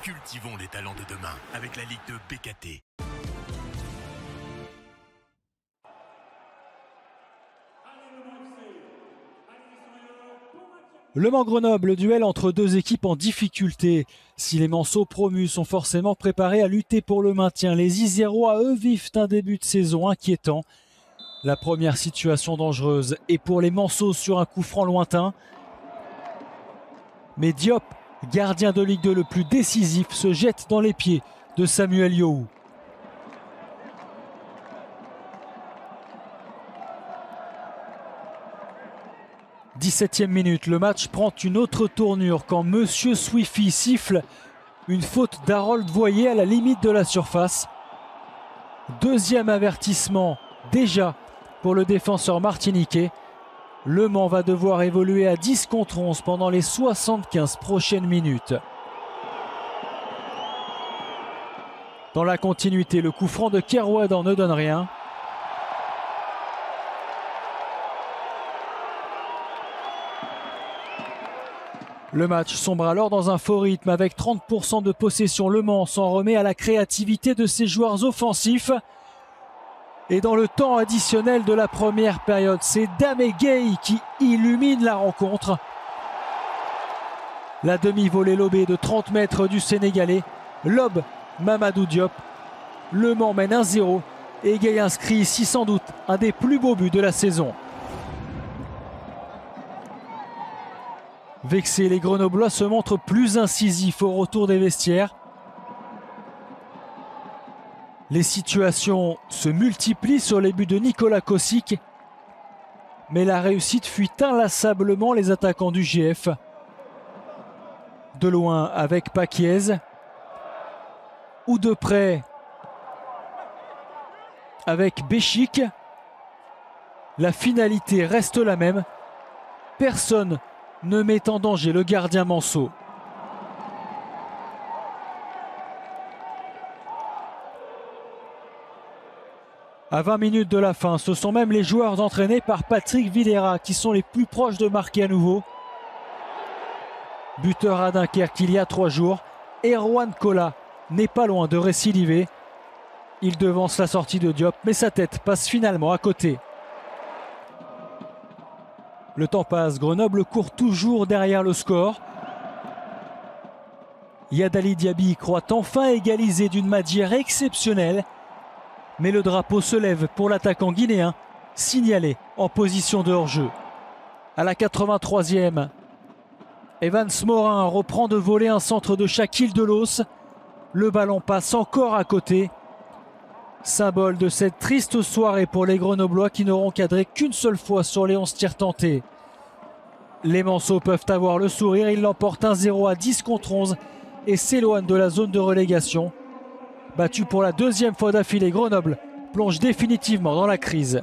Cultivons les talents de demain avec la Ligue de BKT. Le Mans-Grenoble, le duel entre deux équipes en difficulté. Si les Manceaux promus sont forcément préparés à lutter pour le maintien, les Isérois, eux, vivent un début de saison inquiétant. La première situation dangereuse est pour les Manceaux sur un coup franc lointain. Mais Diop, gardien de Ligue 2 le plus décisif, se jette dans les pieds de Samuel Yohou. « 17e minute, le match prend une autre tournure quand Monsieur Swiffy siffle une faute d'Harold Voyer à la limite de la surface. Deuxième avertissement déjà pour le défenseur martiniquais. Le Mans va devoir évoluer à 10 contre 11 pendant les 75 prochaines minutes. Dans la continuité, le coup franc de Kerouadan ne donne rien. Le match sombre alors dans un faux rythme avec 30% de possession. Le Mans s'en remet à la créativité de ses joueurs offensifs. Et dans le temps additionnel de la première période, c'est Dame Gueye qui illumine la rencontre. La demi-volée lobée de 30 mètres du Sénégalais lobe Mamadou Diop. Le Mans mène 1-0 et Gueye inscrit ici sans doute un des plus beaux buts de la saison. Vexés, les Grenoblois se montrent plus incisifs au retour des vestiaires. Les situations se multiplient sur les buts de Nicolas Kosic. Mais la réussite fuit inlassablement les attaquants du GF. De loin avec Paquiez. Ou de près avec Béchic. La finalité reste la même. Personne ne met en danger le gardien Manceau. À 20 minutes de la fin, ce sont même les joueurs entraînés par Patrick Vieira qui sont les plus proches de marquer à nouveau. Buteur à Dunkerque il y a 3 jours, Erwan Kola n'est pas loin de récidiver. Il devance la sortie de Diop, mais sa tête passe finalement à côté. Le temps passe, Grenoble court toujours derrière le score. Yadali Diaby croit enfin égaliser d'une manière exceptionnelle. Mais le drapeau se lève pour l'attaquant guinéen, signalé en position de hors-jeu. À la 83e, Evans Morin reprend de voler un centre de Shaquille Delos. Le ballon passe encore à côté. Symbole de cette triste soirée pour les Grenoblois qui n'auront cadré qu'une seule fois sur les 11 tirs tentés. Les Manceaux peuvent avoir le sourire, ils l'emportent 1-0 à 10 contre 11 et s'éloignent de la zone de relégation. Battu pour la 2e fois d'affilée, Grenoble plonge définitivement dans la crise.